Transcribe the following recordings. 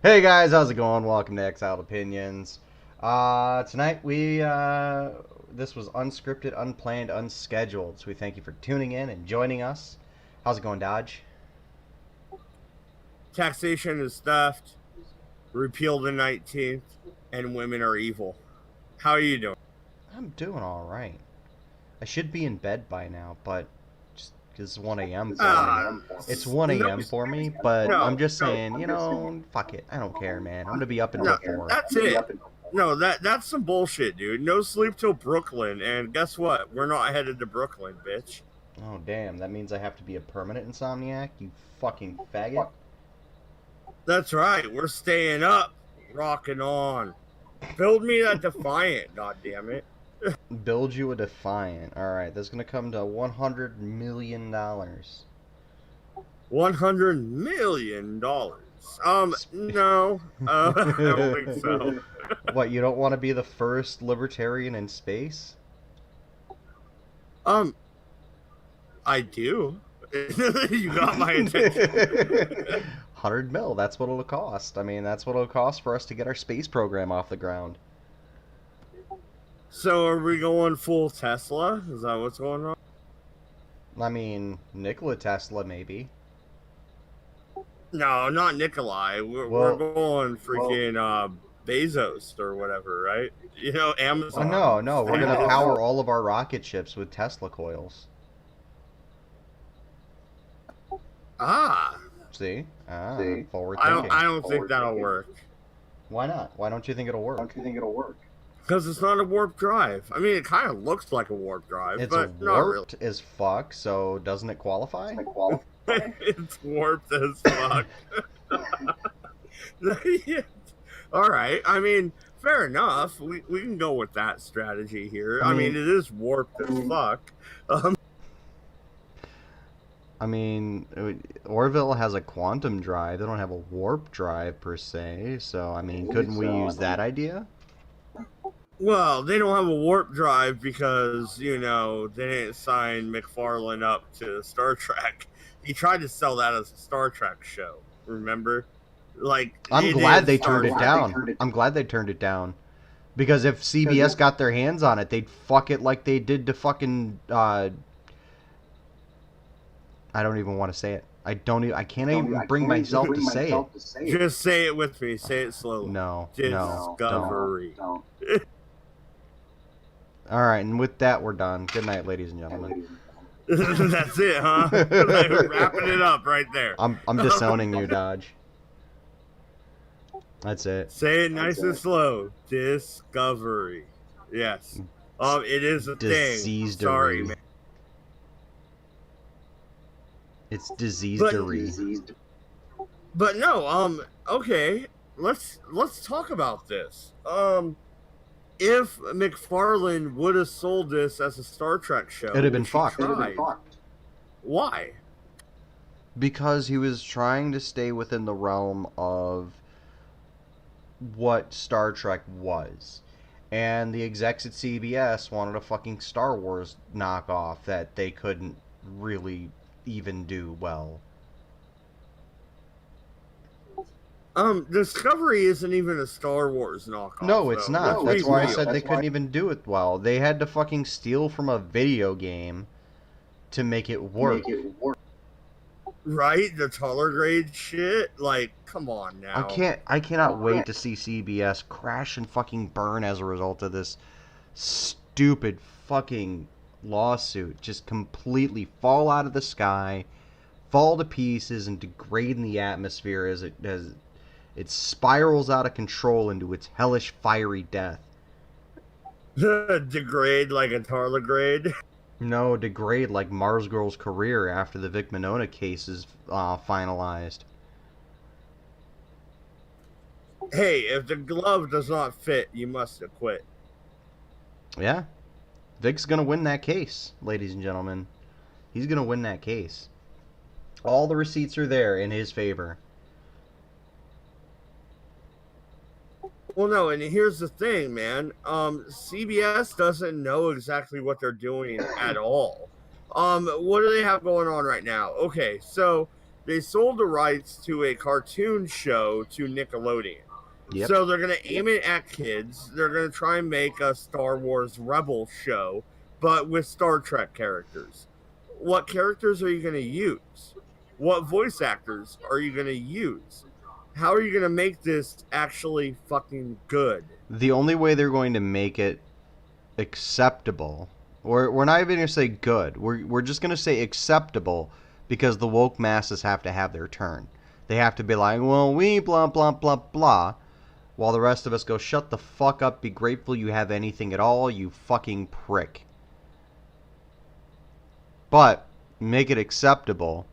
Hey guys, how's it going? Welcome to Exiled Opinions. Tonight this was unscripted, unplanned, unscheduled. So we thank you for tuning in and joining us. How's it going, Dodge? Taxation is theft, repeal the 19th, and women are evil. How are you doing? I'm doing all right. I should be in bed by now, but just 'cause it's 1 a.m. for me. Ah, It's 1 no, a.m. for me, but I'm no, just no, saying, fuck it. I don't care, man. I'm gonna be up until no. 4. That's it. No, that's some bullshit, dude. No sleep till Brooklyn, and guess what? We're not headed to Brooklyn, bitch. Oh, damn. That means I have to be a permanent insomniac? You fucking faggot. That's right. We're staying up, rocking on. Build me that Defiant, god damn it. Build you a Defiant. Alright, that's gonna come to $100 million. $100 million. No, I don't think so. What, you don't want to be the first libertarian in space? Um, I do. You got my attention. 100 mil, that's what it'll cost. I mean, that's what it'll cost for us to get our space program off the ground. So are we going full Tesla? Is that what's going on? I mean, Nikola Tesla, maybe. No, not Nikolai. We're Well, going freaking Bezos or whatever, right? You know, oh, Amazon. no, we're gonna power all of our rocket ships with Tesla coils. Ah, See? Forward I thinking. don't think that'll work Why not? Why don't you think it'll work? because it's not a warp drive. I mean, it kind of looks like a warp drive, It's but not really. warped as fuck, so doesn't it qualify? It's warped as fuck. Yeah. All right. I mean, fair enough. We can go with that strategy here. I mean, it is warped as fuck. I mean, Orville has a quantum drive. They don't have a warp drive per se. So, I mean, couldn't we use that idea? Well, they don't have a warp drive because, you know, they didn't sign McFarlane up to Star Trek. He tried to sell that as a Star Trek show, remember? Like, I'm glad they turned it down. I'm glad they turned it down. Because if CBS got their hands on it, they'd fuck it like they did to fucking I don't even want to say it. I can't even bring myself to say it. Just say it with me. Say it slowly. No. Discovery. All right, and with that, we're done. Good night, ladies and gentlemen. That's it, huh? Like, wrapping it up right there. I'm disowning you, Dodge. That's it. Say it nice and slow. Discovery. Yes. It is a thing. Sorry, man. It's diseasery. But no, okay. Let's talk about this. If McFarlane would have sold this as a Star Trek show, it'd have been fucked. Why? Because he was trying to stay within the realm of what Star Trek was. And the execs at CBS wanted a fucking Star Wars knockoff that they couldn't really even do well. Discovery isn't even a Star Wars knockoff. No, it's not. No, That's why I said they couldn't even do it well. They had to fucking steal from a video game to make it work. Right? The taller grade shit? Like, come on now. I cannot wait to see CBS crash and fucking burn as a result of this stupid fucking lawsuit. Just completely fall out of the sky, fall to pieces, and degrade in the atmosphere as it spirals out of control into its hellish fiery death. Degrade like a tardigrade? No, degrade like Mars Girl's career after the Vic Mignogna case is finalized. Hey, if the glove does not fit, you must acquit. Yeah. Vic's going to win that case, ladies and gentlemen. He's going to win that case. All the receipts are there in his favor. Well, no, and here's the thing, man. CBS doesn't know exactly what they're doing at all. What do they have going on right now? Okay, so they sold the rights to a cartoon show to Nickelodeon. Yep. So they're going to aim it at kids. They're going to try and make a Star Wars Rebel show, but with Star Trek characters. What characters are you going to use? What voice actors are you going to use? How are you going to make this actually fucking good? The only way they're going to make it acceptable, or we're not even going to say good, we're just going to say acceptable, because the woke masses have to have their turn. They have to be like, well, we blah, blah, blah, blah, while the rest of us go, shut the fuck up, be grateful you have anything at all, you fucking prick. But, make it acceptable,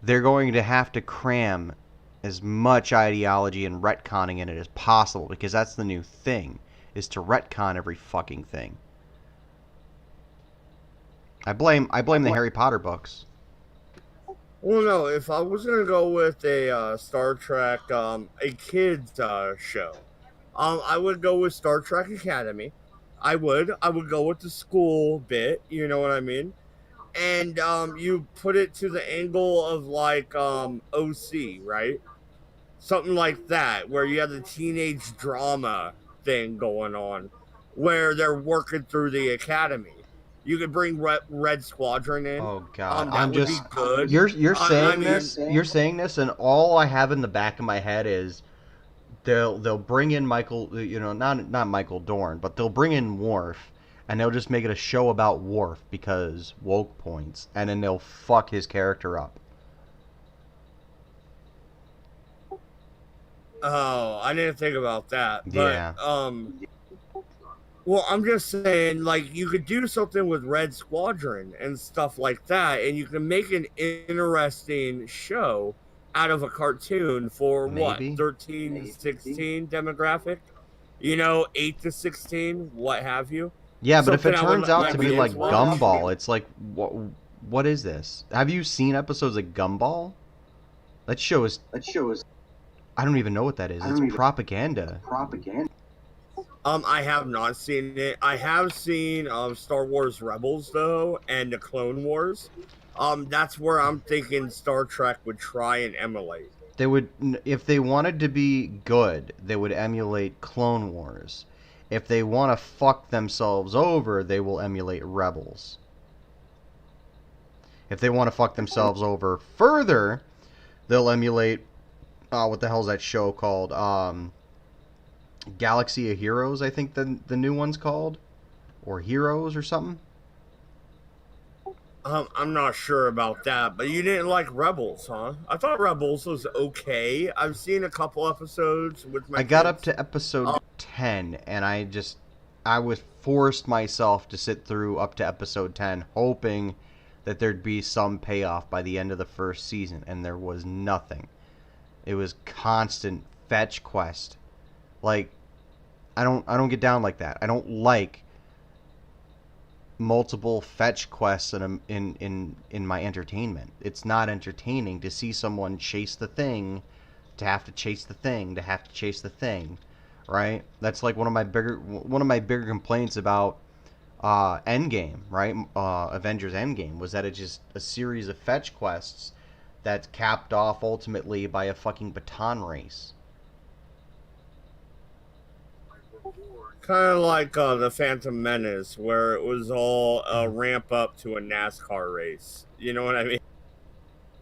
they're going to have to cram as much ideology and retconning in it as possible, because that's the new thing, is to retcon every fucking thing. I blame the Harry Potter books. Well, no, if I was going to go with a Star Trek, a kids show, I would go with Star Trek Academy. I would go with the school bit, you know what I mean? And you put it to the angle of like OC, right? Something like that, where you have the teenage drama thing going on, where they're working through the academy. You could bring Red Squadron in. Oh God, That would be good. You're saying I mean, this. You're saying this, and all I have in the back of my head is they'll bring in Michael. You know, not Michael Dorn, but they'll bring in Worf, and they'll just make it a show about Worf because woke points, and then they'll fuck his character up. Oh, I didn't think about that. But, Yeah. well, I'm just saying, like, you could do something with Red Squadron and stuff like that, and you can make an interesting show out of a cartoon for Maybe. what, 13 to 16 demographic? You know, 8 to 16, what have you? Yeah, but if it Something I would turns let out my to be kids like watch. Gumball, it's like what is this? Have you seen episodes of Gumball? That show is I don't even know what that is. It's propaganda. I have not seen it. I have seen Star Wars Rebels though, and the Clone Wars. That's where I'm thinking Star Trek would try and emulate. They would, if they wanted to be good, they would emulate Clone Wars. If they want to fuck themselves over, they will emulate Rebels. If they want to fuck themselves over further, they'll emulate what the hell is that show called? Galaxy of Heroes, I think the new one's called, or Heroes or something. I'm not sure about that, but you didn't like Rebels, huh? I thought Rebels was okay. I've seen a couple episodes with my. I got kids. up to episode 10, and I was forced myself to sit through up to episode 10, hoping that there'd be some payoff by the end of the first season, and there was nothing. It was constant fetch quest. Like, I don't get down like that. I don't like multiple fetch quests in my entertainment. It's not entertaining to see someone chase the thing, to have to chase the thing, to have to chase the thing, right? That's like one of my bigger complaints about Endgame, right? Avengers Endgame was that it's just a series of fetch quests that's capped off ultimately by a fucking baton race. Kind of like the Phantom Menace, where it was all a ramp up to a NASCAR race. You know what I mean?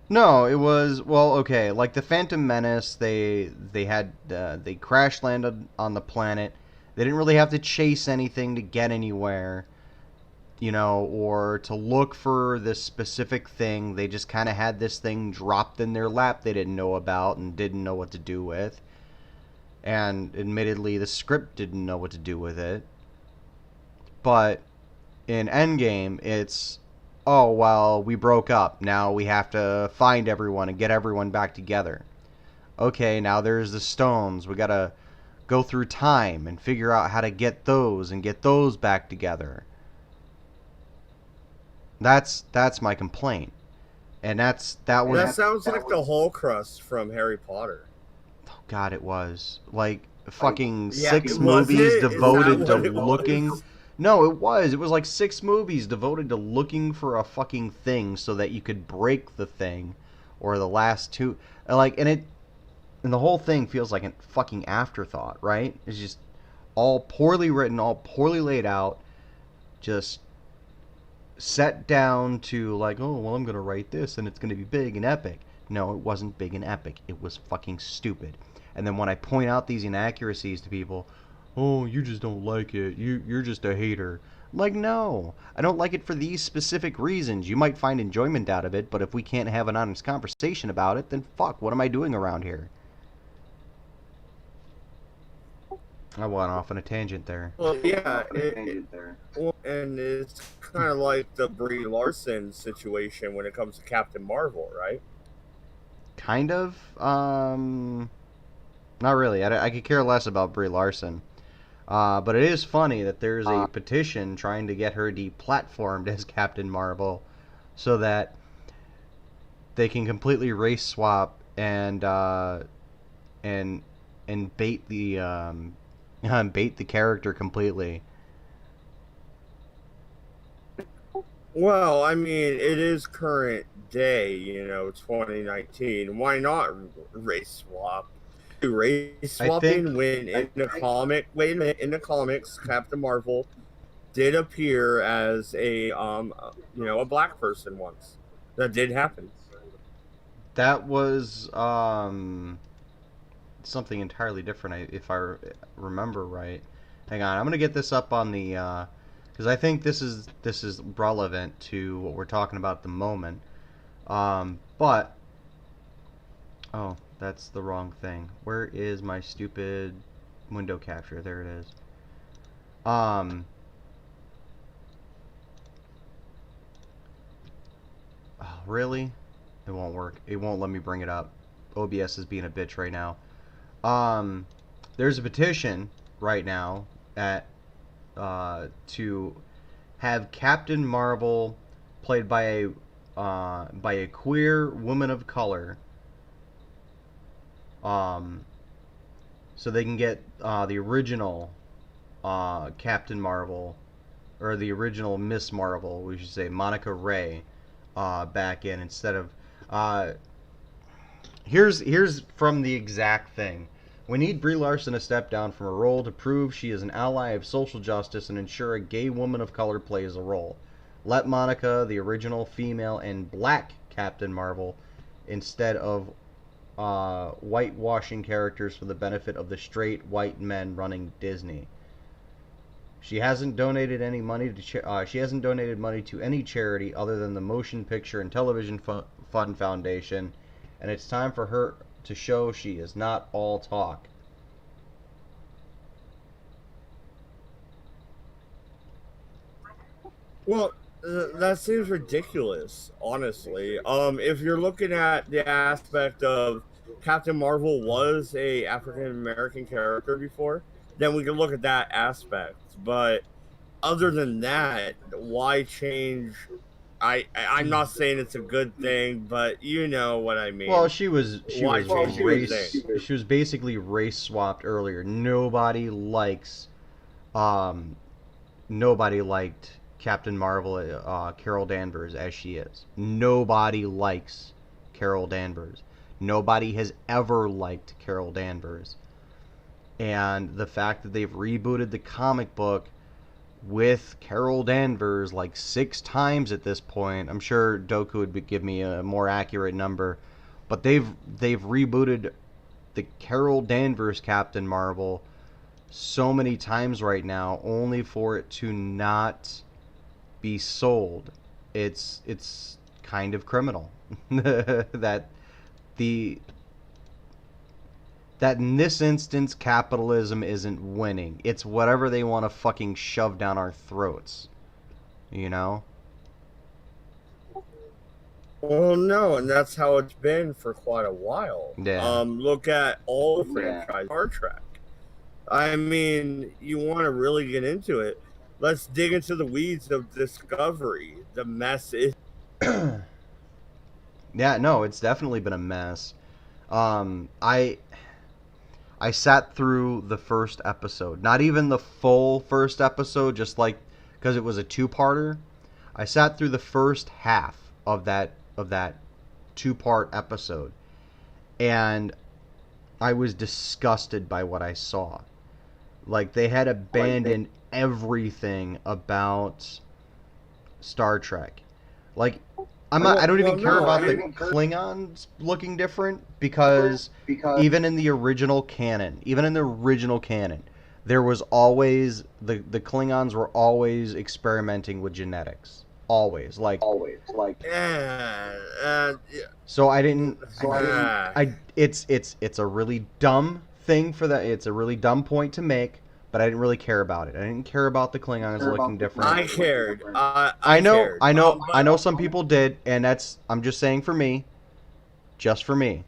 No, it was, well, okay, like the Phantom Menace, they crash landed on the planet. They didn't really have to chase anything to get anywhere, you know, or to look for this specific thing. They just kind of had this thing dropped in their lap they didn't know about and didn't know what to do with. And admittedly, the script didn't know what to do with it. But in Endgame, it's, oh, well, we broke up. Now we have to find everyone and get everyone back together. Okay, now there's the stones. We gotta go through time and figure out how to get those and get those back together. That's my complaint. And that was... That sounds like the Horcrux from Harry Potter. God, it was like fucking Yeah, 6 was movies it? Is devoted that to what it looking. was? No, it was. It was like 6 movies devoted to looking for a fucking thing so that you could break the thing or the last two, like, and the whole thing feels like a fucking afterthought, right? It's just all poorly written, all poorly laid out, just set down to like, oh, well, I'm going to write this and it's going to be big and epic. No, it wasn't big and epic. It was fucking stupid. And then when I point out these inaccuracies to people, oh, you just don't like it. You're just a hater. I'm like, no, I don't like it for these specific reasons. You might find enjoyment out of it, but if we can't have an honest conversation about it, then fuck, what am I doing around here? I went off on a tangent there. Well, yeah, well, and it's kind of like the Brie Larson situation when it comes to Captain Marvel, right? Kind of. Not really. I could care less about Brie Larson. But it is funny that there's a petition trying to get her deplatformed as Captain Marvel, so that they can completely race swap and bait the bait the character completely. Well, I mean, it is current day, 2019. Why not race swap? Race I think swapping when in the comic, wait a minute, in the comics, Captain Marvel did appear as a black person once. That did happen. that was something entirely different, if I remember right. Hang on, I'm gonna get this up on the because I think this is relevant to what we're talking about at the moment. But oh, that's the wrong thing. Where is my stupid window capture? There it is. Um, oh, really? It won't work. It won't let me bring it up. OBS is being a bitch right now. Um, there's a petition right now at to have Captain Marvel played by a queer woman of color. So they can get the original Captain Marvel, or the original Miss Marvel, we should say, Monica Ray, back in instead of. Here's from the exact thing. We need Brie Larson to step down from a role to prove she is an ally of social justice and ensure a gay woman of color plays a role. Let Monica, the original female and black Captain Marvel, instead of whitewashing characters for the benefit of the straight white men running Disney. She hasn't donated any money to she hasn't donated money to any charity other than the Motion Picture and Television Fund Foundation, and it's time for her to show she is not all talk. Well, that seems ridiculous, honestly. If you're looking at the aspect of Captain Marvel was a African American character before, then we can look at that aspect. But other than that, why change? I'm not saying it's a good thing, but you know what I mean. Well, she was basically race swapped earlier. Um nobody liked Captain Marvel, Carol Danvers, as she is. Nobody likes Carol Danvers. Nobody has ever liked Carol Danvers. And the fact that they've rebooted the comic book with Carol Danvers like 6 times at this point, I'm sure Doku would give me a more accurate number, but they've rebooted the Carol Danvers Captain Marvel so many times right now, only for it to not be sold. It's kind of criminal that the that in this instance capitalism isn't winning. It's whatever they want to fucking shove down our throats. You know? Well, no, and that's how it's been for quite a while. Yeah. Look at all the franchise Star Trek. I mean, you want to really get into it. Let's dig into the weeds of Discovery. The mess is. Yeah, no, it's definitely been a mess. I sat through the first episode. Not even the full first episode, just like because it was a two-parter. I sat through the first half of that 2-part episode, and I was disgusted by what I saw. Like, they had abandoned everything about Star Trek. Like, I don't even care about the Klingons looking different, because even in the original canon, there was always the Klingons were always experimenting with genetics. Always. Like, Yeah. so I didn't. It's a really dumb thing for that. It's a really dumb point to make, but I didn't really care about it. I didn't care about the Klingons looking different. I cared. I know, cared. I know some people did, and I'm just saying for me, just for me.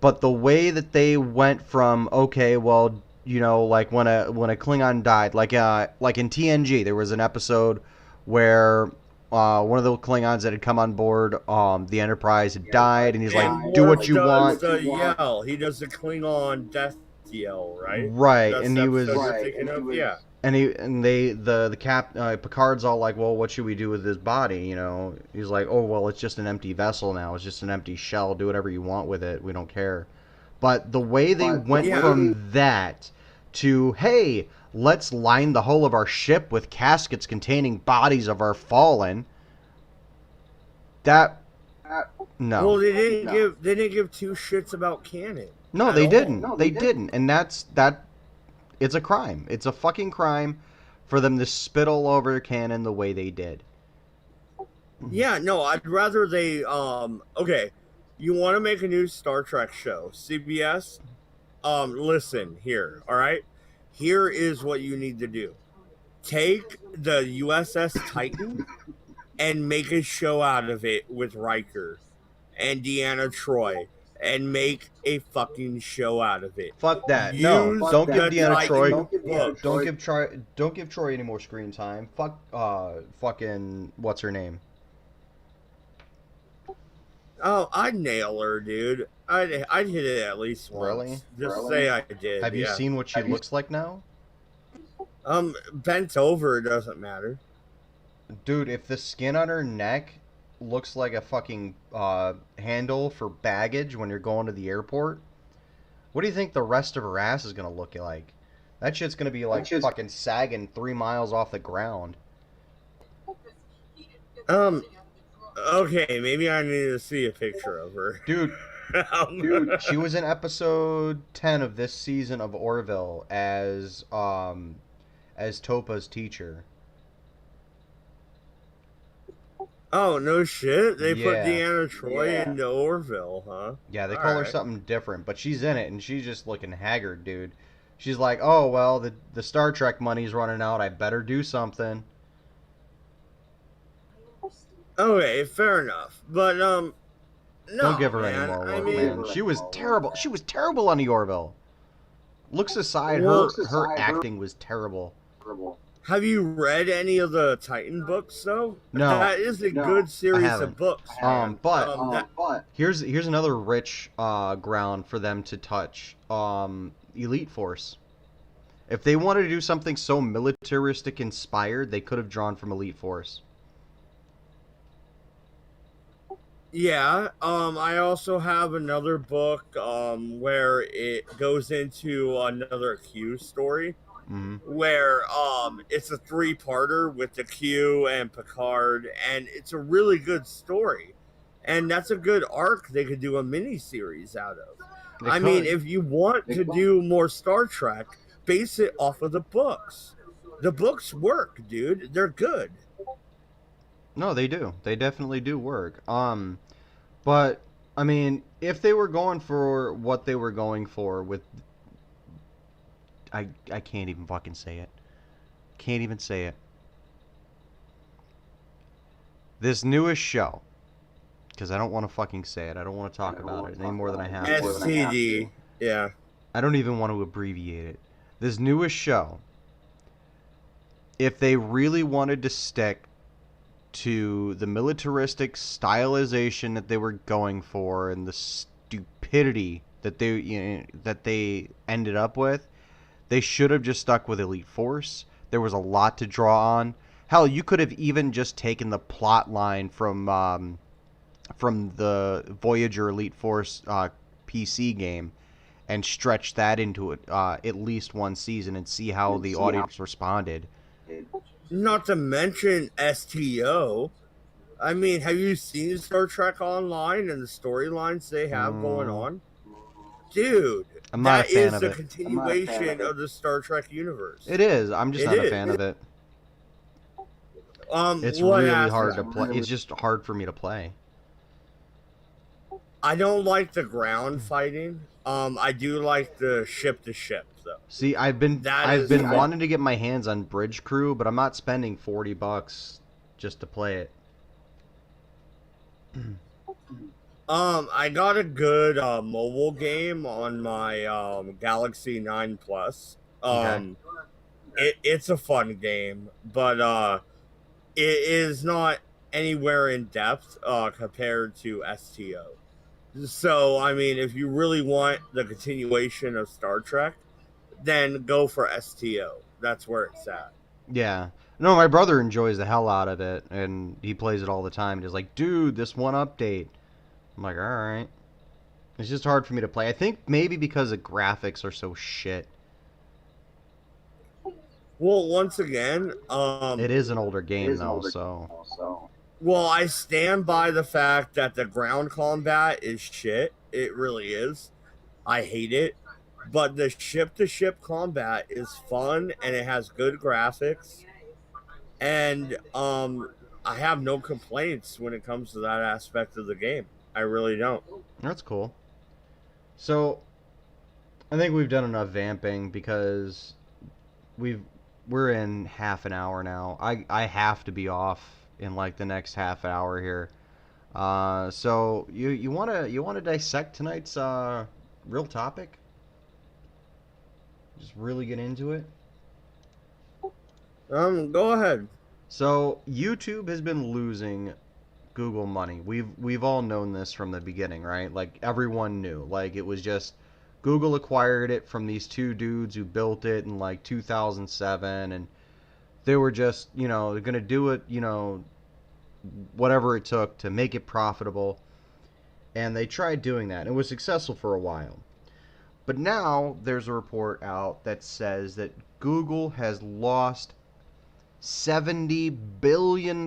But the way that they went from, okay, well, like when a Klingon died, like in TNG, there was an episode where one of the Klingons that had come on board the Enterprise had died, and he's like, "Do what you want." The yell. He does the Klingon death yell, right? Right, That's and the he was, episode you're thinking of? Yeah. and the Picard's all like, "Well, what should we do with his body?" He's like, "Oh, well, it's just an empty vessel now. It's just an empty shell. Do whatever you want with it. We don't care." But the way they went from that to, hey, let's line the hull of our ship with caskets containing bodies of our fallen. No. Well, they didn't give two shits about canon. No, they didn't. They didn't. And it's a crime. It's a fucking crime for them to spit all over canon the way they did. Yeah, no, I'd rather they okay. You want to make a new Star Trek show, CBS? Listen here, all right? Here is what you need to do. Take the USS Titan and make a show out of it with Riker and Deanna Troi, and make a fucking show out of it. Fuck that. No, don't give Deanna Troi. Don't give Troi any more screen time. Fuck fucking what's her name? Oh, I'd nail her, dude. I'd hit it at least once. Really? Just say I did. Have you seen what she looks like now? Bent over doesn't matter. Dude, if the skin on her neck looks like a fucking handle for baggage when you're going to the airport, what do you think the rest of her ass is gonna look like? That shit's gonna be like fucking sagging 3 miles off the ground. Okay, maybe I need to see a picture of her. Dude, she was in episode 10 of this season of Orville as Topa's teacher. Oh, no shit? They put Deanna Troi into Orville, huh? Yeah, they call her something different, but she's in it, and she's just looking haggard, dude. She's like, oh, well, the Star Trek money's running out. I better do something. Okay, fair enough. But, no, don't give her any more work, man. She was terrible. She was terrible on the Orville. Looks aside, her acting was terrible. Have you read any of the Titan books, though? No. That is a good series of books. But here's another rich ground for them to touch. Elite Force. If they wanted to do something so militaristic inspired, they could have drawn from Elite Force. Yeah, I also have another book where it goes into another Q story. Mm-hmm. Where it's a 3-parter with the Q and Picard, and it's a really good story, and that's a good arc they could do a mini series out of. I mean, if you want to do more Star Trek, base it off of the books. The books work, dude. They're good. No, they do. They definitely do work. But I mean, if they were going for what they were going for with, I can't even fucking say it. Can't even say it. This newest show, because I don't want to fucking say it. I don't want to talk about it any more than I have to. STD. Yeah. I don't even want to abbreviate it. This newest show, if they really wanted to stick to the militaristic stylization that they were going for and the stupidity that they ended up with, they should have just stuck with Elite Force. There was a lot to draw on. Hell, you could have even just taken the plot line from from the Voyager Elite Force PC game and stretch that into at least one season and see how the audience responded. Not to mention STO. I mean, have you seen Star Trek Online and the storylines they have going Mm, on? Dude, I'm not a that fan is of the it. continuation of the Star Trek universe. It is. I'm just It not a fan is. of it. It's What really hard to aspect? play. It's just hard for me to play. I don't like the ground fighting. I do like the ship to ship though. See, I've been That I've is been fun. wanting to get my hands on Bridge Crew, but I'm not spending $40 just to play it. I got a good mobile game on my Galaxy 9 Plus. Okay. It's a fun game, but it is not anywhere in depth compared to STO. So, I mean, if you really want the continuation of Star Trek, then go for STO. That's where it's at. Yeah. No, my brother enjoys the hell out of it, and he plays it all the time. And he's like, dude, this one update. I'm like, all right. It's just hard for me to play. I think maybe because the graphics are so shit. Well, once again, It is an older game though, so well, I stand by the fact that the ground combat is shit. It really is. I hate it. But the ship to ship combat is fun and it has good graphics. And I have no complaints when it comes to that aspect of the game. I really don't. that's cool. So I think we've done enough vamping because we've we're in half an hour now. I have to be off in like the next half hour here. So you wanna dissect tonight's real topic? Just really get into it. Go ahead. So YouTube has been losing Google money. We've all known this from the beginning, right? Like everyone knew. Like it was just Google acquired it from these two dudes who built it in like 2007, and they were just, they're going to do it, whatever it took to make it profitable. And they tried doing that. And it was successful for a while. But now there's a report out that says that Google has lost $70 billion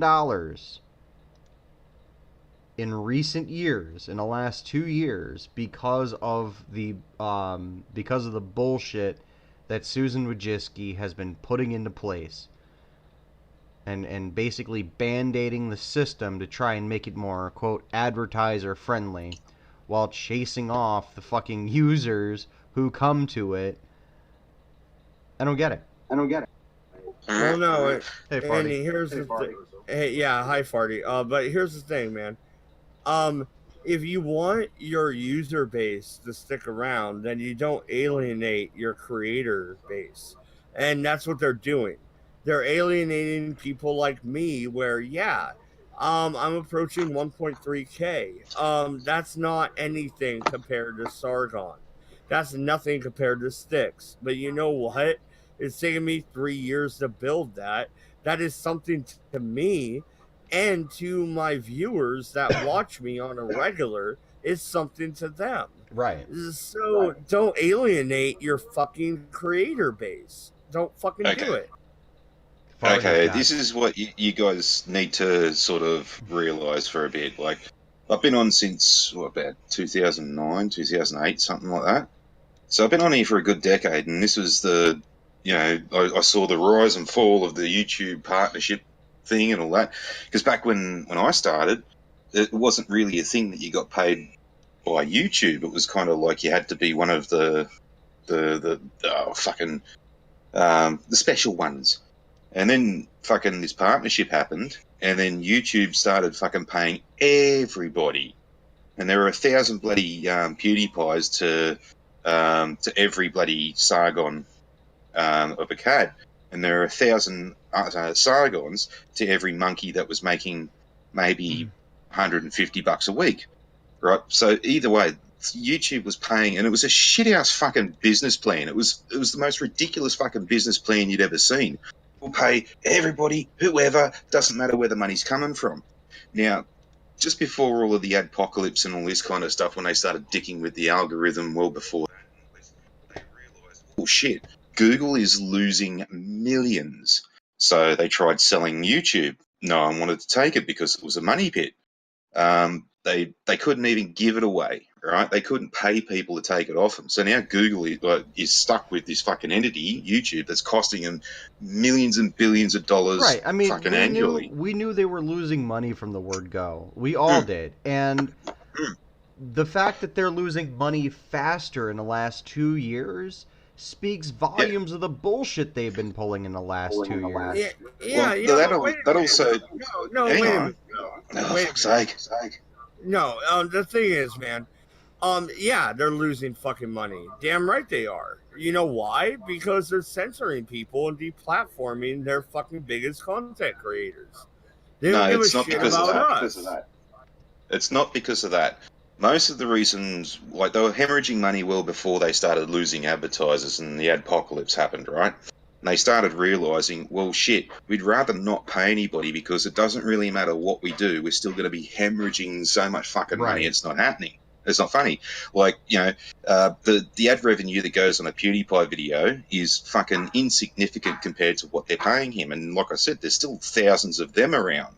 in recent years, in the last 2 years, because of the bullshit that Susan Wojcicki has been putting into place, and basically band-aiding the system to try and make it more, quote, advertiser friendly, while chasing off the fucking users who come to it. I don't get it. Well, no, Hey, Andy, Farty. here's the thing. Hey, yeah, hi, Farty. But here's the thing, man. Um, if you want your user base to stick around, then you don't alienate your creator base. And that's what they're doing. They're alienating people like me where, yeah, I'm approaching 1.3K. That's not anything compared to Sargon. That's nothing compared to Styx. But you know what? It's taken me 3 years to build that. That is something to me and to my viewers that watch me on a regular is something to them. Right. So don't alienate your fucking creator base. Don't fucking do Okay. it. Farty's Okay, got- this is what you guys need to sort of realize for a bit. Like, I've been on since, about 2009, 2008, something like that. So I've been on here for a good decade, and this was I saw the rise and fall of the YouTube partnership thing and all that. Because back when I started, it wasn't really a thing that you got paid by YouTube. It was kind of like you had to be one of the special ones. And then fucking this partnership happened, and then YouTube started fucking paying everybody. And there were 1,000 bloody PewDiePies to every bloody Sargon of a cat. And there are 1,000 Sargons to every monkey that was making maybe $150 a week. Right? So either way, YouTube was paying, and it was a shit-house fucking business plan. It was the most ridiculous fucking business plan you'd ever seen. We'll pay everybody, whoever, doesn't matter where the money's coming from. Now, just before all of the adpocalypse and all this kind of stuff, when they started dicking with the algorithm, well before that, they realised, oh shit, Google is losing millions. So they tried selling YouTube. No one wanted to take it because it was a money pit. They couldn't even give it away, right? They couldn't pay people to take it off them. So now Google is stuck with this fucking entity, YouTube, that's costing them millions and billions of dollars Right. I mean, fucking annually. we knew they were losing money from the word go. We all Mm, did. And mm. the fact that they're losing money faster in the last 2 years speaks Yeah. volumes of the bullshit they've been pulling in the last 2 years. Yeah, Well, wait a that minute. also. No, Hang wait a on. minute. Oh, Wait a fuck's minute. sake. No, the thing is, man, yeah, they're losing fucking money. Damn right they are. You know why? Because they're censoring people and deplatforming their fucking biggest content creators. They don't No, give a it's not shit because of about that. us. It's not because of that. Most of the reasons, like, they were hemorrhaging money well before they started losing advertisers and the adpocalypse happened, right? And they started realizing, well, shit, we'd rather not pay anybody because it doesn't really matter what we do. We're still going to be hemorrhaging so much fucking money. Right. It's not happening. It's not funny. Like, the ad revenue that goes on a PewDiePie video is fucking insignificant compared to what they're paying him. And like I said, there's still thousands of them around.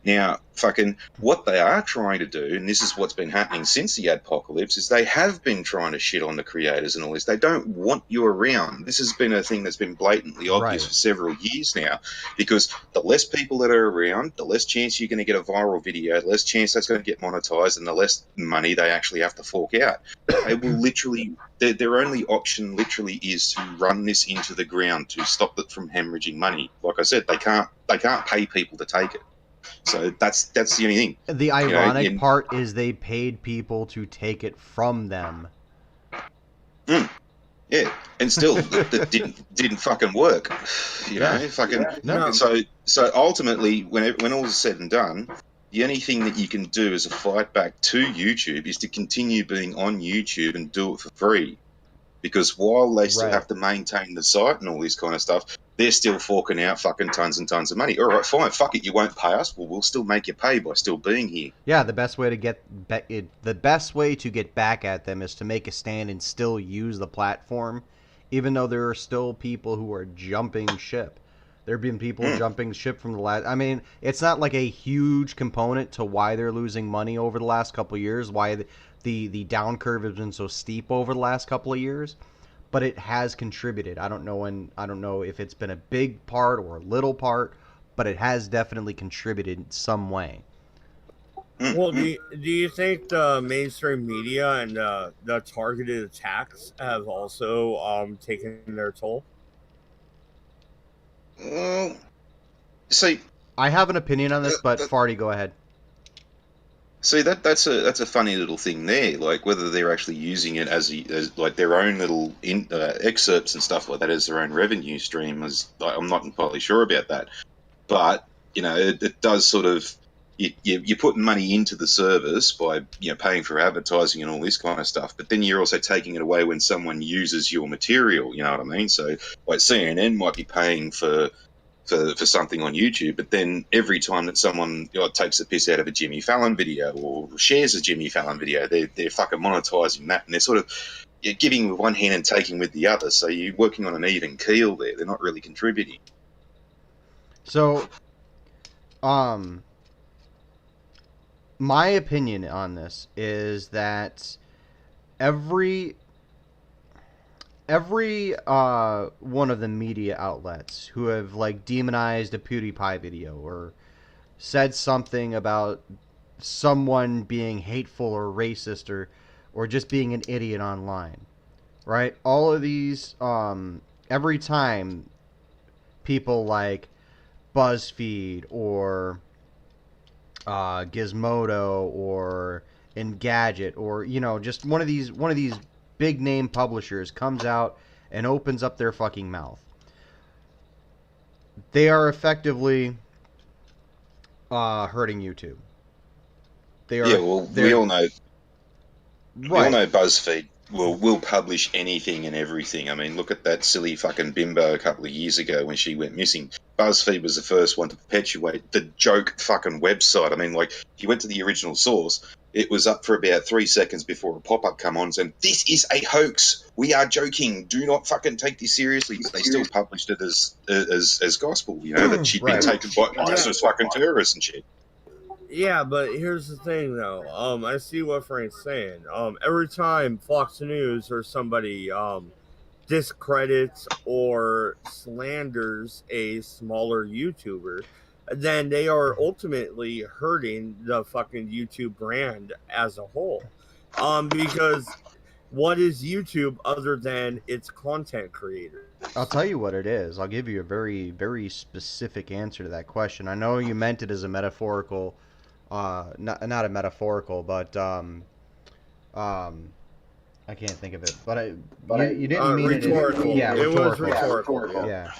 Now, fucking, what they are trying to do, and this is what's been happening since the adpocalypse, is they have been trying to shit on the creators and all this. They don't want you around. This has been a thing that's been blatantly obvious Right. for several years now, because the less people that are around, the less chance you're going to get a viral video, the less chance that's going to get monetized, and the less money they actually have to fork out. They will literally, their only option literally is to run this into the ground to stop it from hemorrhaging money. Like I said, they can't pay people to take it. So that's the only thing. The ironic part is they paid people to take it from them. Yeah, and still that didn't fucking work. You know, fucking. No. So ultimately, when all is said and done, the only thing that you can do as a fight back to YouTube is to continue being on YouTube and do it for free. Because while they still Right. have to maintain the site and all this kind of stuff, they're still forking out fucking tons and tons of money. All right, fine, fuck it, you won't pay us. Well, we'll still make you pay by still being here. Yeah, the best way to get back at them is to make a stand and still use the platform, even though there are still people who are jumping ship. There have been people jumping ship from the last. I mean, it's not like a huge component to why they're losing money over the last couple of years. Why the down curve has been so steep over the last couple of years, but it has contributed. I don't know if it's been a big part or a little part, but it has definitely contributed in some way. Well, do you think the mainstream media and the targeted attacks have also taken their toll? See, I have an opinion on this, but Farty, go ahead. See, that's a funny little thing there. Like whether they're actually using it as like their own little excerpts and stuff like that as their own revenue stream. I'm not entirely sure about that, but it does sort of you're putting money into the service by paying for advertising and all this kind of stuff. But then you're also taking it away when someone uses your material. You know what I mean? So like CNN might be paying for something on YouTube, but then every time that someone takes the piss out of a Jimmy Fallon video or shares a Jimmy Fallon video, they're fucking monetizing that, and they're sort of giving with one hand and taking with the other. So you're working on an even keel there. They're not really contributing. So, my opinion on this is that every one of the media outlets who have like demonized a PewDiePie video or said something about someone being hateful or racist or just being an idiot online, right? All of these, every time people like BuzzFeed or Gizmodo or Engadget or just one of these big name publishers comes out and opens up their fucking mouth, they are effectively hurting YouTube. They are. Yeah, well, we all know. Right. We all know BuzzFeed will publish anything and everything. I mean, look at that silly fucking bimbo a couple of years ago when she went missing. BuzzFeed was the first one to perpetuate the joke fucking website. I mean, like, if you went to the original source, it was up for about 3 seconds before a pop-up come on saying, "This is a hoax. We are joking. Do not fucking take this seriously." But they still published it as gospel, you know, that she'd been Right. taken by ISIS fucking terrorists and shit. Yeah, but here's the thing, though. I see what Frank's saying. Every time Fox News or somebody discredits or slanders a smaller YouTuber, then they are ultimately hurting the fucking YouTube brand as a whole. Because what is YouTube other than its content creators? I'll tell you what it is. I'll give you a very, very specific answer to that question. I know you meant it as a metaphorical, not a metaphorical, but um, I can't think of it. But you didn't mean rhetorical. it. Yeah, It was rhetorical. rhetorical. Yeah.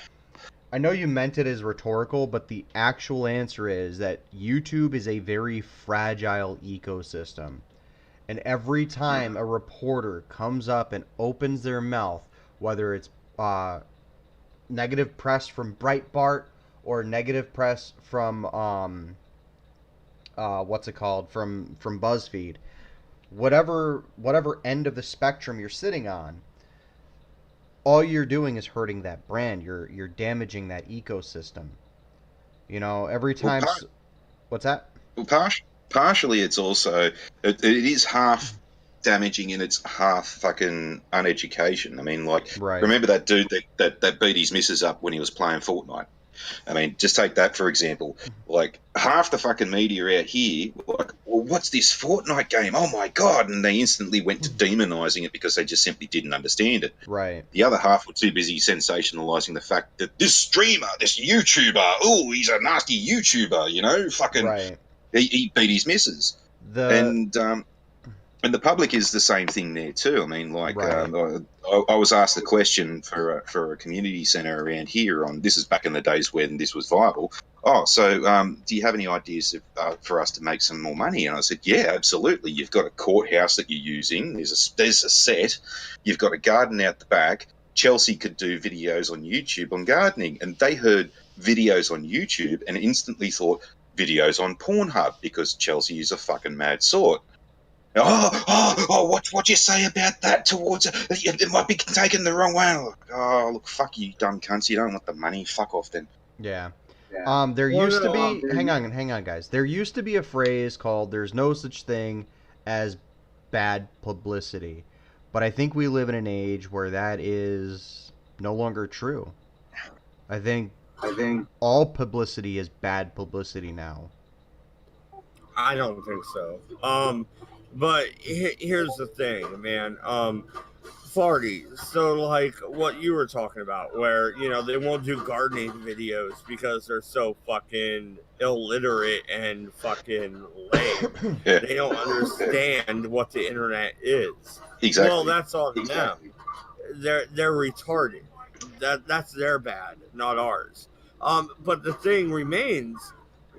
I know you meant it as rhetorical, but the actual answer is that YouTube is a very fragile ecosystem. And every time a reporter comes up and opens their mouth, whether it's uh, negative press from Breitbart or negative press from what's it called, from BuzzFeed, whatever end of the spectrum you're sitting on, all you're doing is hurting that brand. You're damaging that ecosystem. You know, every time. What's that? Well, partially, it's also it is half damaging and it's half fucking uneducation. I mean, like, Right. remember that dude that beat his missus up when he was playing Fortnite? I mean, just take that for example. Like, half the fucking media out here, like, well, what's this Fortnite game? Oh my god! And they instantly went to demonizing it because they just simply didn't understand it. Right. The other half were too busy sensationalizing the fact that this streamer, this YouTuber, oh, he's a nasty YouTuber, you know, fucking, Right. he beat his missus. And the public is the same thing there too. I mean, like, Right. I was asked a question for a community centre around here on, this is back in the days when this was viable. Oh, so do you have any ideas for us to make some more money? And I said, yeah, absolutely. You've got a courthouse that you're using. There's a set. You've got a garden out the back. Chelsea could do videos on YouTube on gardening, and they heard videos on YouTube and instantly thought videos on Pornhub because Chelsea is a fucking mad sort. What you say about that towards it might be taken the wrong way. Oh, look, fuck you, dumb cunts. You don't want the money. Fuck off then. Yeah. Yeah. There used to be. Hang on, guys. There used to be a phrase called "There's no such thing as bad publicity," but I think we live in an age where that is no longer true. I think all publicity is bad publicity now. I don't think so. But here's the thing, man. Farty. So, like what you were talking about, where they won't do gardening videos because they're so fucking illiterate and fucking lame. Yeah. They don't understand what the internet is. Exactly. Well, that's on them. They're retarded. That's their bad, not ours. But the thing remains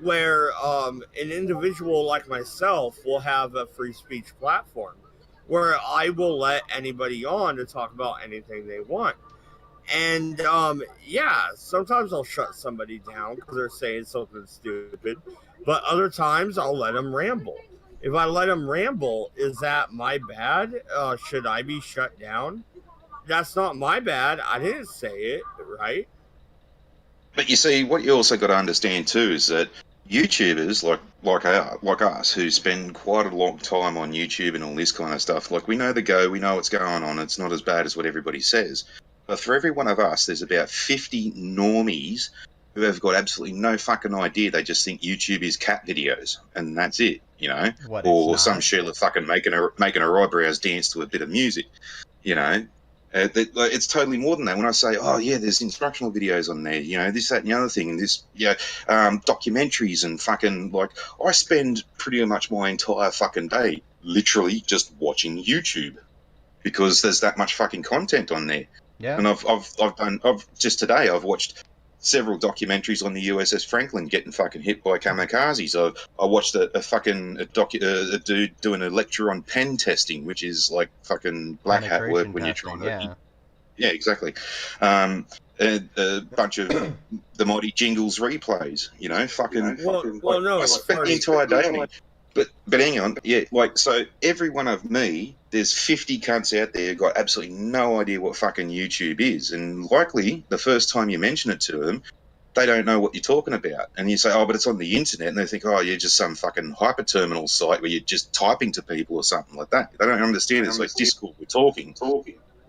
where an individual like myself will have a free speech platform where I will let anybody on to talk about anything they want. And yeah, sometimes I'll shut somebody down because they're saying something stupid, but other times I'll let them ramble. If I let them ramble, is that my bad? Should I be shut down? That's not my bad. I didn't say it, right? But you see, what you also got to understand too is that YouTubers like us who spend quite a long time on YouTube and all this kind of stuff, like, we know the go, we know what's going on. It's not as bad as what everybody says. But for every one of us, there's about 50 normies who have got absolutely no fucking idea. They just think YouTube is cat videos, and that's it, you know, or some Sheila fucking making her eyebrows dance to a bit of music, you know. It's totally more than that. When I say, oh yeah, there's instructional videos on there, you know, this, that, and the other thing, and this, documentaries and fucking, like, I spend pretty much my entire fucking day literally just watching YouTube because there's that much fucking content on there. Yeah. And I've just today I've watched several documentaries on the USS Franklin getting fucking hit by kamikazes. I watched a dude doing a lecture on pen testing, which is like fucking black hat work when you're trying to. Yeah, exactly. A bunch of the Mighty Jingles replays. You know, fucking. Well, no, I spent the entire day on it. But hang on, yeah, like, so every one of me, there's 50 cunts out there who got absolutely no idea what fucking YouTube is, and likely the first time you mention it to them, they don't know what you're talking about, and you say, oh, but it's on the internet, and they think, oh, you're just some fucking hyperterminal site where you're just typing to people or something like that. They don't understand it's like Discord, we're talking.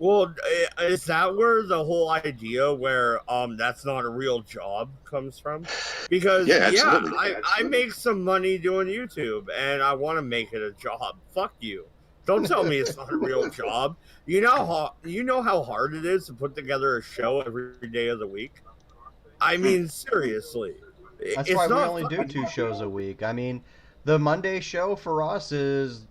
Well, is that where the whole idea where that's not a real job comes from? Because Yeah, absolutely. I make some money doing YouTube and I want to make it a job. Fuck you. Don't tell me it's not a real job. You know how hard it is to put together a show every day of the week? I mean, seriously. That's It's why we not only do fucking 2 shows a week. I mean, the Monday show for us is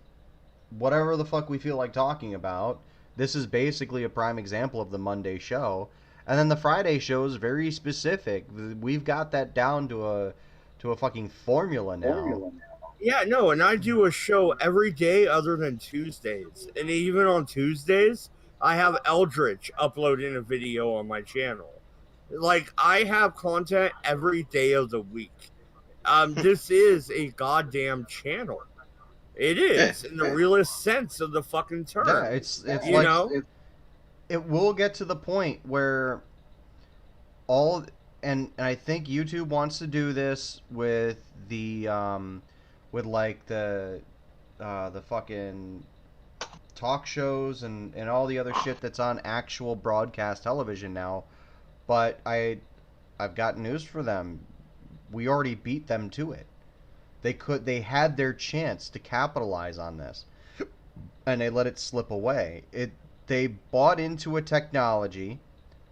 whatever the fuck we feel like talking about. This is basically a prime example of the Monday show. And then the Friday show is very specific. We've got that down to a fucking formula now. Yeah, no, and I do a show every day other than Tuesdays. And even on Tuesdays, I have Eldritch uploading a video on my channel. Like, I have content every day of the week. This is a goddamn channel. It is, in the realest sense of the fucking term. Yeah, it's You like know? it will get to the point where all and I think YouTube wants to do this with the with like the fucking talk shows and all the other shit that's on actual broadcast television now. But I've got news for them. We already beat them to it. They had their chance to capitalize on this and they let it slip away. They bought into a technology,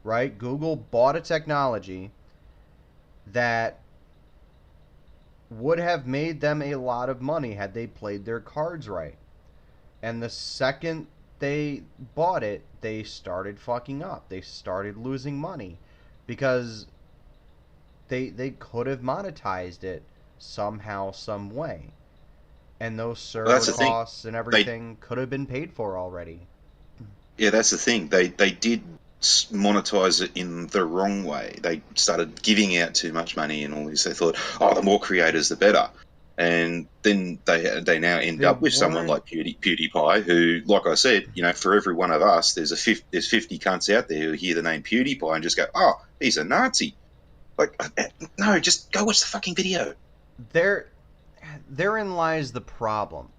right? Google bought a technology that would have made them a lot of money had they played their cards right. And the second they bought it, they started fucking up. They started losing money because they could have monetized it somehow, some way. And those server costs and everything could have been paid for already. Yeah, that's the thing. They did monetize it in the wrong way. They started giving out too much money and all this. They thought, oh, the more creators, the better. And then they now end up with someone like PewDiePie, who, like I said, you know, for every one of us, there's 50 cunts out there who hear the name PewDiePie and just go, oh, he's a Nazi. Like, no, just go watch the fucking video. Therein lies the problem.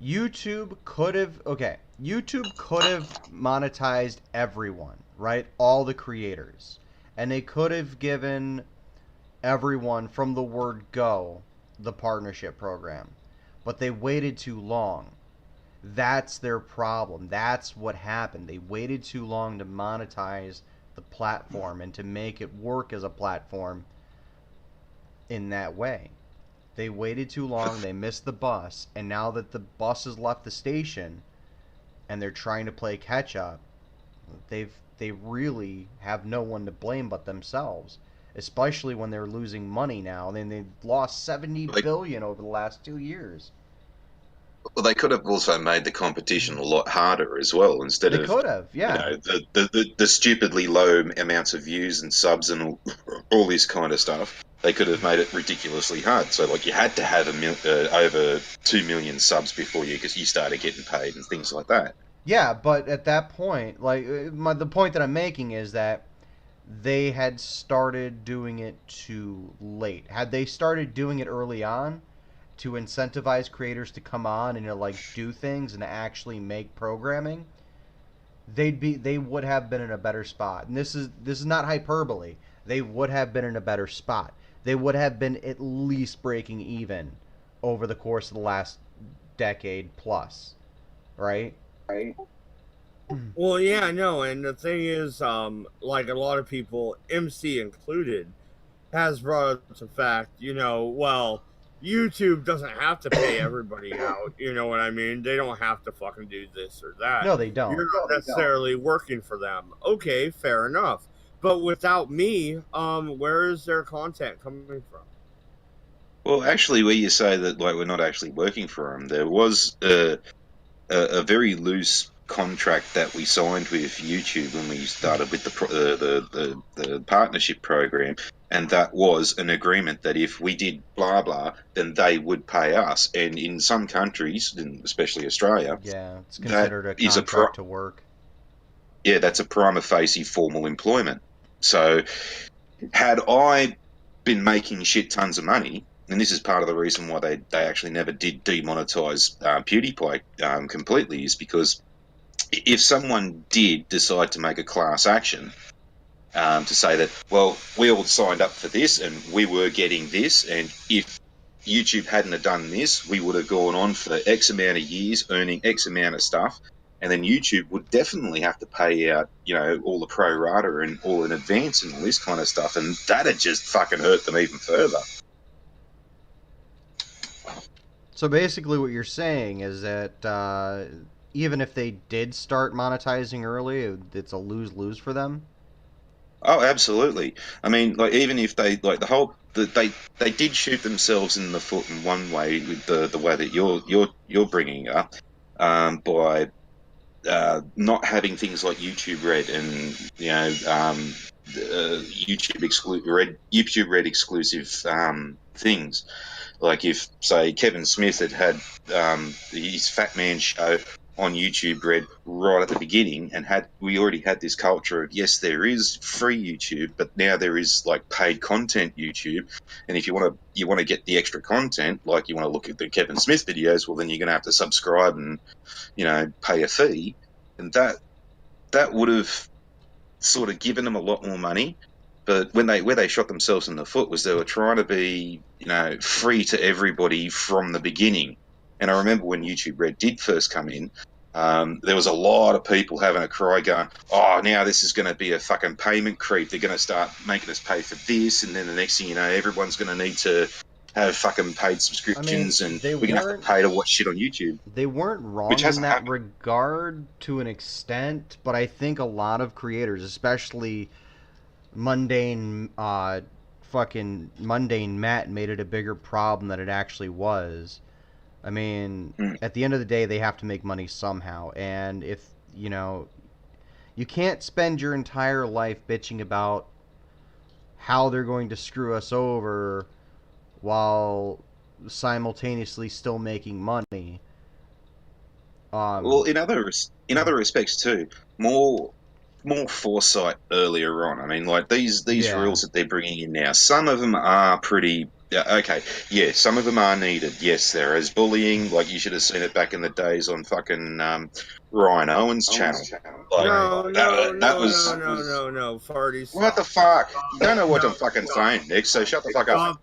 YouTube could have monetized everyone, right? All the creators. And they could have given everyone from the word go the partnership program. But they waited too long. That's their problem. That's what happened. They waited too long to monetize the platform and to make it work as a platform in that way. They waited too long, they missed the bus, and now that the bus has left the station and they're trying to play catch up, they really have no one to blame but themselves. Especially when they're losing money now. I mean, they've lost $70 billion over the last 2 years. Well, they could have also made the competition a lot harder as well, instead of, they could have, yeah, you know, the stupidly low amounts of views and subs and all this kind of stuff. They could have made it ridiculously hard. So, like, you had to have over 2 million subs before you started getting paid and things like that. Yeah, but at that point, like, the point that I'm making is that they had started doing it too late. Had they started doing it early on to incentivize creators to come on and, you know, like, do things and actually make programming, they would have been in a better spot. And this is not hyperbole. They would have been in a better spot. They would have been at least breaking even over the course of the last decade plus, right? Well, yeah, no, and the thing is, like a lot of people, MC included, has brought up the fact, you know, well, YouTube doesn't have to pay everybody out. You know what I mean? They don't have to fucking do this or that. No, they don't. You're not necessarily working for them. Okay, fair enough. But without me, where is their content coming from? Well, actually, where you say that, like, we're not actually working for them, there was a very loose contract that we signed with YouTube when we started with the partnership program, and that was an agreement that if we did blah blah, then they would pay us. And in some countries, and especially Australia, Yeah, it's that considered a is contract to work. that's a prima facie formal employment. So had I been making shit tons of money, and this is part of the reason why they actually never did demonetize PewDiePie completely, is because if someone did decide to make a class action to say that, well, we all signed up for this and we were getting this, and if YouTube hadn't have done this, we would have gone on for X amount of years earning X amount of stuff. And then YouTube would definitely have to pay out, all the pro rata and all in advance and all this kind of stuff. And that'd just fucking hurt them even further. So basically, what you're saying is that even if they did start monetizing early, it's a lose-lose for them. Oh, absolutely. I mean, like, even if they, like, they did shoot themselves in the foot in one way with the way that you're bringing up, by not having things like YouTube Red and YouTube Red exclusive things. Like if, say, Kevin Smith had his Fat Man show on YouTube Red right at the beginning, and we already had this culture of, yes, there is free YouTube, but now there is like paid content YouTube, and if you want to get the extra content, like you want to look at the Kevin Smith videos, well, then you're going to have to subscribe and pay a fee, and that would have sort of given them a lot more money. But where they shot themselves in the foot was they were trying to be, free to everybody from the beginning. And I remember when YouTube Red did first come in, there was a lot of people having a cry going, oh, now this is going to be a fucking payment creep. They're going to start making us pay for this. And then the next thing you know, everyone's going to need to have fucking paid subscriptions, and we're going to have to pay to watch shit on YouTube. They weren't wrong Which in hasn't that happened. regard to an extent, but I think a lot of creators, especially mundane, fucking mundane Matt, made it a bigger problem than it actually was. I mean, at the end of the day, they have to make money somehow, and if you can't spend your entire life bitching about how they're going to screw us over while simultaneously still making money. Well, in other respects too, more foresight earlier on. I mean, like these Yeah. rules that they're bringing in now, some of them are pretty. Yeah, okay, yeah, some of them are needed. Yes, there is bullying. Like you should have seen it back in the days on fucking Ryan Owen's channel. Like, No, that was no, Farty, stop. what the fuck? You don't know what I'm fucking saying, Nick. So shut the fuck up.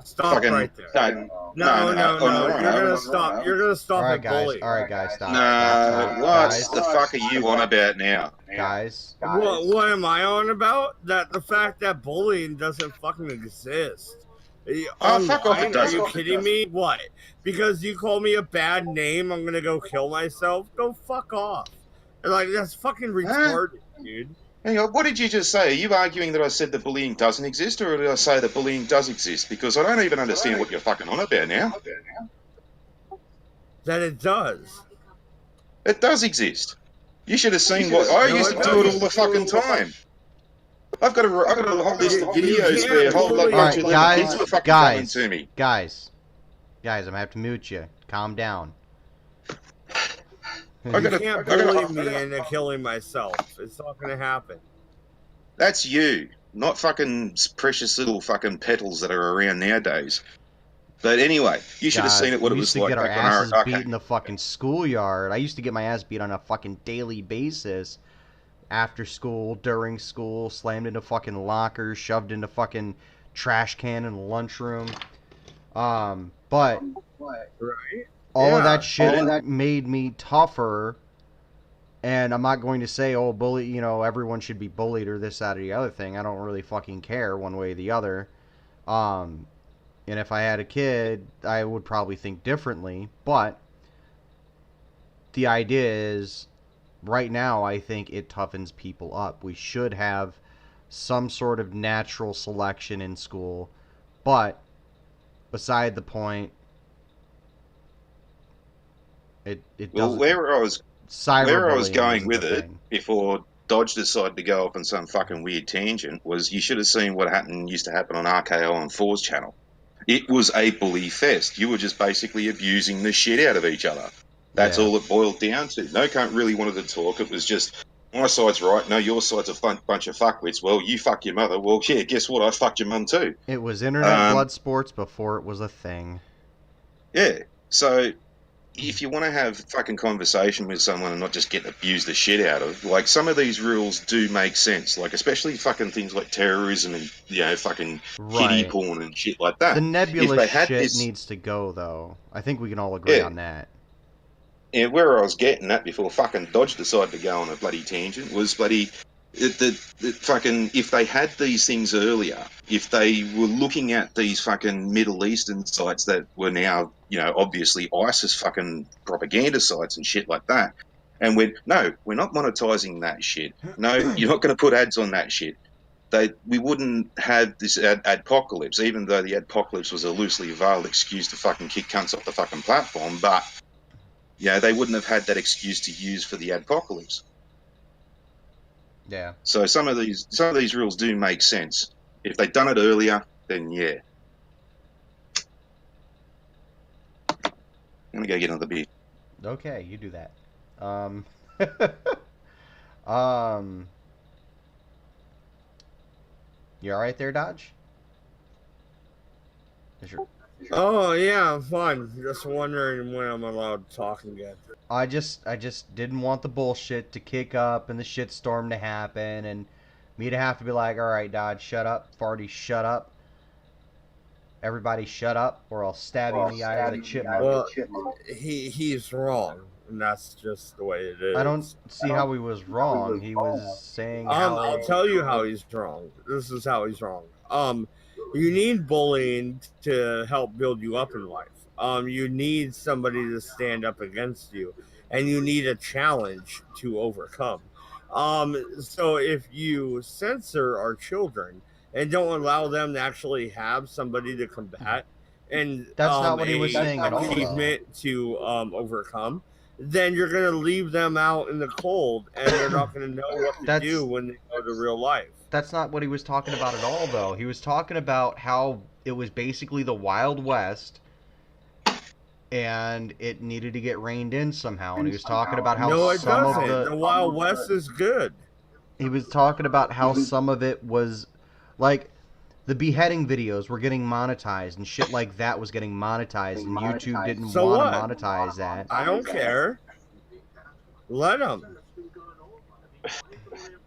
Stop Fucking right there. no. You're gonna stop. You're gonna stop All right, at guys. bullying. All right, guys. Stop. No, Stop. what Guys. the fuck are you on about now? Guys. What am I on about? That the fact that bullying doesn't fucking exist. Oh, fuck off, it Are doesn't. you kidding me? What? Because you call me a bad name, I'm gonna go kill myself? Go fuck off. Like, that's fucking retarded, dude. Hang on, what did you just say? Are you arguing that I said that bullying doesn't exist, or did I say that bullying does exist? Because I don't even understand what you're fucking on about now. That it does. It does exist. You should have seen what I used to do it all the fucking time. I've got a whole list of videos where a whole All bunch right, of guys, kids were fucking coming to me. Guys, I'm gonna have to mute you. Calm down. I You gotta- can't I gotta- bully me into killing myself. It's not gonna happen. That's you, not fucking precious little fucking petals that are around nowadays. But anyway, you should have seen it. What we it used was to like get our back asses on our beat in the fucking schoolyard. I used to get my ass beat on a fucking daily basis. After school, during school, slammed into fucking lockers, shoved into fucking trash can in the lunchroom. But Right? all of Yeah. that shit made me tougher. And I'm not going to say, oh, bully, everyone should be bullied or this, that, or the other thing. I don't really fucking care one way or the other. And if I had a kid, I would probably think differently. But the idea is, right now, I think it toughens people up. We should have some sort of natural selection in school. But beside the point, it Well, doesn't. where I was Cyberbullying going isn't with a it thing. before Dodge decided to go off on some fucking weird tangent was you should have seen what used to happen on RKO and 4's channel. It was a bully fest. You were just basically abusing the shit out of each other. That's Yeah. all it boiled down to. No cunt really wanted to talk. It was just, my side's right. No, your side's a bunch of fuckwits. Well, you fuck your mother. Well, yeah, guess what? I fucked your mum too. It was internet Um, blood sports before it was a thing. yeah. So if you want to have fucking conversation with someone and not just get abused the shit out of, like, some of these rules do make sense. Like, especially fucking things like terrorism and, you know, fucking kiddie Right. porn and shit like The that. If nebulous they had shit this, needs to go, though. I think we can all agree yeah, on that. and where I was getting at before fucking Dodge decided to go on a bloody tangent was bloody fucking, if they had these things earlier, if they were looking at these fucking Middle Eastern sites that were now, you know, obviously ISIS fucking propaganda sites and shit like that, and went, no, we're not monetizing that shit. No, you're not going to put ads on that shit. We wouldn't have this adpocalypse, even though the adpocalypse was a loosely veiled excuse to fucking kick cunts off the fucking platform, but yeah, they wouldn't have had that excuse to use for the adpocalypse. Yeah. So some of these rules do make sense. If they'd done it earlier, then yeah. I'm gonna go get another beer. Okay, you do that. Um, you all right there, Dodge? Is your... Oh yeah, I'm fine. Just wondering when I'm allowed to talk again. I just didn't want the bullshit to kick up and the shitstorm to happen and me to have to be like, all right, Dodge, shut up. Farty, shut up. Everybody, shut up, or I'll stab you in the eye with a chipmunk. Well, he's wrong, and that's just the way it is. I don't see how he was wrong. He was saying how... I'll tell you how he's wrong. This is how he's wrong. You need bullying to help build you up in life. You need somebody to stand up against you, and you need a challenge to overcome. So if you censor our children and don't allow them to actually have somebody to combat and That's not what he was saying at all, though. achievement to overcome, then you're going to leave them out in the cold, and they're not going to know what to do when they go to real life. That's not what he was talking about at all, though. He was talking about how it was basically the Wild West, and it needed to get reined in somehow. And he was talking about how No, it some doesn't. of The Wild West is good. He was talking about how some of it was, like, the beheading videos were getting monetized and shit like that was getting monetized, and YouTube didn't want to monetize that. I don't care. Let them.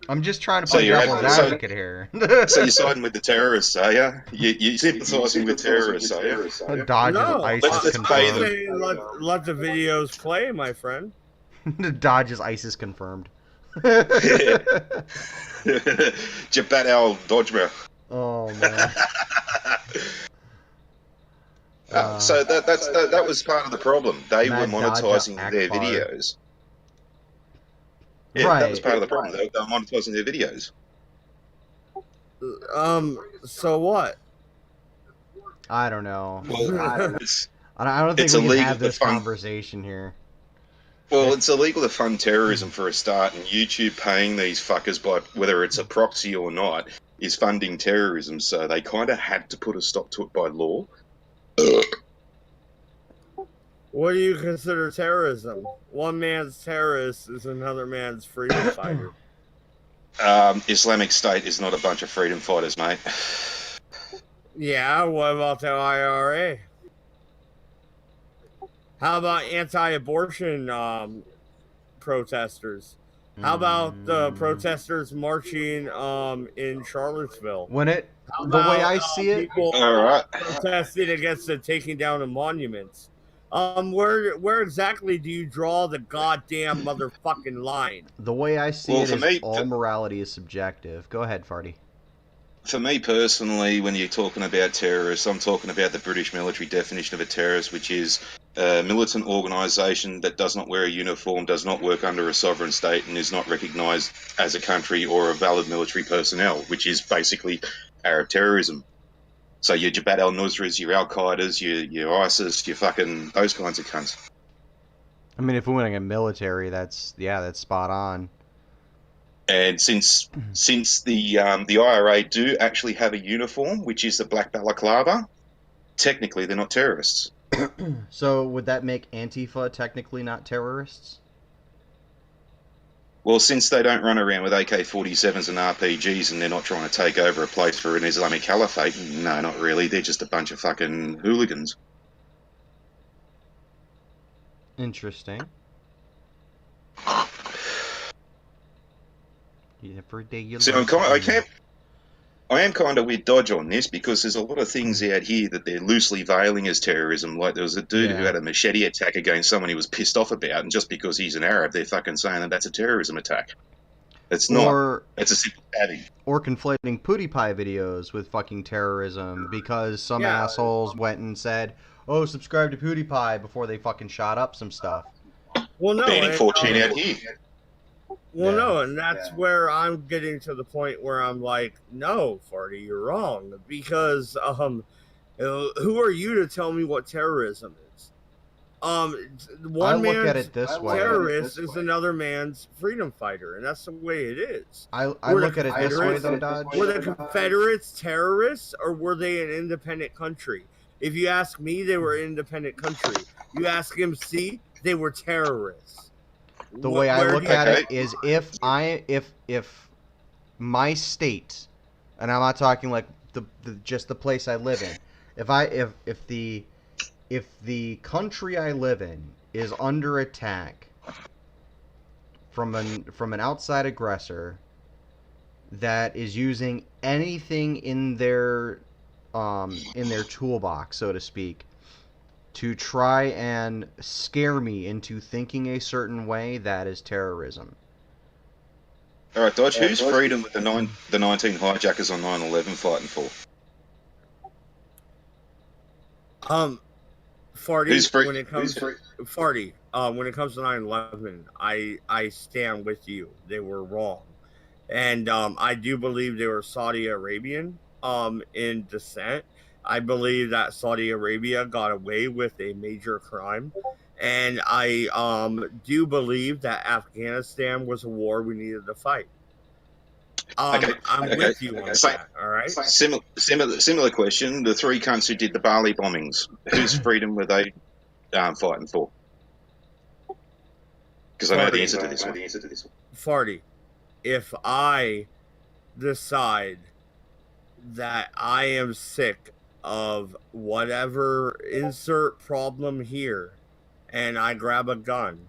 I'm just trying to play devil's advocate here. So you're siding with the terrorists, are you? You're sympathising with terrorists, are you? Dodge's ISIS confirmed. Let the videos play, my friend. Dodge's ISIS confirmed. Jabat Al Dodgebro. Oh man. So that was part of the problem. They were monetizing their videos. Yeah, right. That was part of the problem. They were monetizing their videos. So what? I don't know. Well, I don't think we can have this conversation here. Well, it's illegal to fund terrorism for a start, and YouTube paying these fuckers by whether it's a proxy or not is funding terrorism. So they kind of had to put a stop to it by law. What do you consider terrorism? One man's terrorist is another man's freedom fighter. Islamic State is not a bunch of freedom fighters, mate. Yeah, what about the IRA? How about anti-abortion protesters? How about the protesters marching in Charlottesville? The way I see it, people all right, protesting against the taking down of monuments. Where exactly do you draw the goddamn motherfucking line? The way I see it is all morality is subjective. Go ahead, Farty. For me personally, when you're talking about terrorists, I'm talking about the British military definition of a terrorist, which is a militant organisation that does not wear a uniform, does not work under a sovereign state, and is not recognised as a country or a valid military personnel, which is basically Arab terrorism. So your Jabhat al-Nusras, your Al-Qaedas, your ISIS, your fucking those kinds of cunts. I mean, if we went to military, that's spot on. And since the IRA do actually have a uniform, which is the black balaclava, technically they're not terrorists. So would that make Antifa technically not terrorists? Well, since they don't run around with AK-47s and RPGs and they're not trying to take over a place for an Islamic caliphate, no, not really. They're just a bunch of fucking hooligans. Interesting. Every day you So I am kind of with Dodge on this because there's a lot of things out here that they're loosely veiling as terrorism. Like there was a dude who had a machete attack against someone he was pissed off about, and just because he's an Arab, they're fucking saying that that's a terrorism attack. It's not. It's a simple stabbing. Or conflating PewDiePie videos with fucking terrorism because some assholes went and said, "Oh, subscribe to PewDiePie" before they fucking shot up some stuff. Well, no, banning 14 out here. Well, no, and that's where I'm getting to the point where I'm like, no, Farty, you're wrong. Because, who are you to tell me what terrorism is? One man's look at it this way. terrorist is another man's freedom fighter, and that's the way it is. I look at it this way, though, Dodge. Were the Confederates terrorists, or were they an independent country? If you ask me, they were an independent country. You ask MC, they were terrorists. The way I look at it is if my state, and I'm not talking like just the place I live in, if the country I live in is under attack from an outside aggressor that is using anything in their toolbox, so to speak, to try and scare me into thinking a certain way, that is terrorism. All right, Dodge, whose freedom with the 19 hijackers on 9/11 fighting for? Farty, when it comes to 9/11, I stand with you. They were wrong. And I do believe they were Saudi Arabian in descent. I believe that Saudi Arabia got away with a major crime. And I do believe that Afghanistan was a war we needed to fight. I'm with you on that, all right? Similar question. The three cunts who did the Bali bombings, whose freedom were they fighting for? Because I know the answer to this one. Farty, if I decide that I am sick of whatever insert problem here and I grab a gun,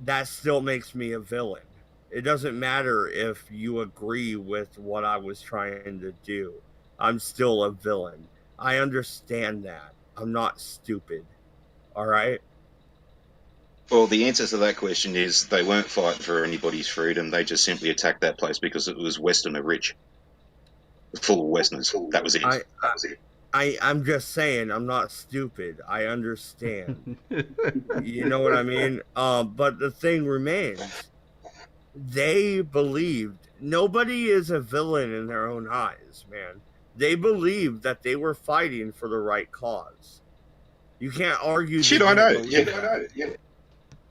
that still makes me a villain. It doesn't matter if you agree with what I was trying to do. I'm still a villain. I understand that. I'm not stupid. All right? Well, the answer to that question is they weren't fighting for anybody's freedom. They just simply attacked that place because it was Westerner rich. Full of Westerners. That was it. I'm just saying, I'm not stupid. I understand. You know what I mean? But the thing remains, they believed nobody is a villain in their own eyes, man. They believed that they were fighting for the right cause. You can't argue. Shit, I know. Yeah.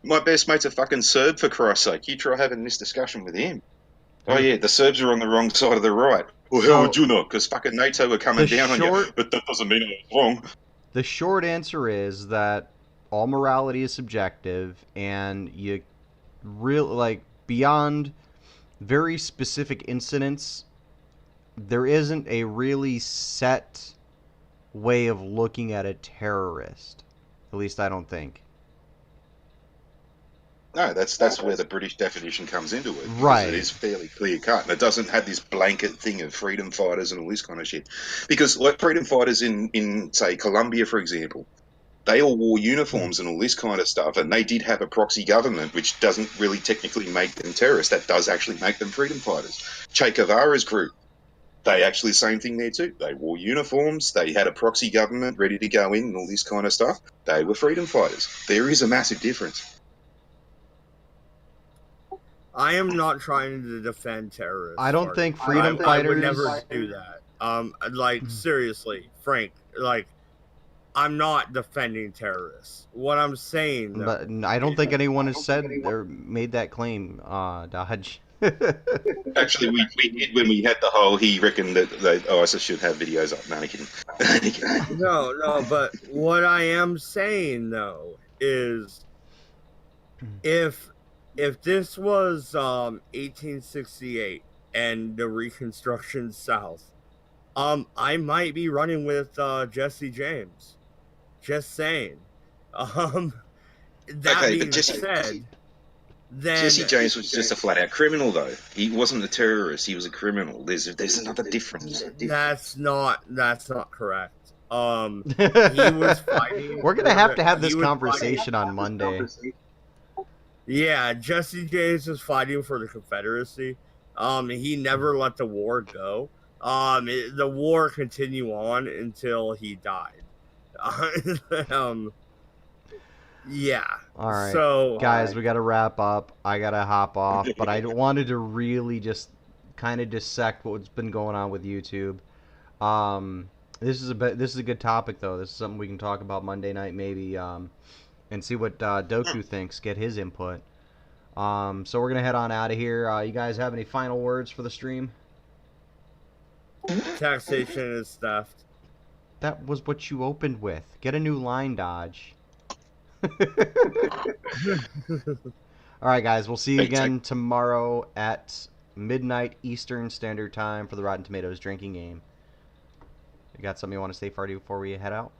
My best mate's a fucking Serb, for Christ's sake. You try having this discussion with him. Oh, yeah, the Serbs are on the wrong side of the right. Well, how would you know? Because fucking NATO were coming down on you. But that doesn't mean I was wrong. The short answer is that all morality is subjective, and you really, beyond very specific incidents, there isn't a really set way of looking at a terrorist. At least I don't think. No, that's where the British definition comes into it. Right. It is fairly clear cut, and it doesn't have this blanket thing of freedom fighters and all this kind of shit. Because, like, freedom fighters in say, Colombia, for example, they all wore uniforms and all this kind of stuff, and they did have a proxy government, which doesn't really technically make them terrorists. That does actually make them freedom fighters. Che Guevara's group, they actually, same thing there too. They wore uniforms, they had a proxy government ready to go in and all this kind of stuff. They were freedom fighters. There is a massive difference. I am not trying to defend terrorists. I don't think freedom fighters... I would never do that. Seriously, Frank, I'm not defending terrorists. What I'm saying, though, But I don't think anyone has said or made that claim, Dodge. Actually, we did when we had the whole. He reckoned that ISIS should have videos up. No, I'm kidding. no, but what I am saying though is if this was 1868 and the Reconstruction South, I might be running with Jesse James. Just saying. That Okay, being but said, then Jesse James was just a flat out criminal, though. He wasn't a terrorist. He was a criminal. There's another difference. that's not correct. He was fighting. We're gonna have to have this he was conversation on Monday. Yeah, Jesse James was fighting for the Confederacy. He never let the war go. The war continued on until he died. Yeah. All right, So, guys, we gotta wrap up. I gotta hop off, but I wanted to really just kind of dissect what's been going on with YouTube. This is a good topic though. This is something we can talk about Monday night maybe, and see what Doku thinks. Get his input. So we're gonna head on out of here. You guys have any final words for the stream? taxation is theft. That was what you opened with. Get a new line, Dodge. All right, guys. We'll see you again tomorrow at midnight Eastern Standard Time for the Rotten Tomatoes drinking game. You got something you want to say, Farty, before we head out?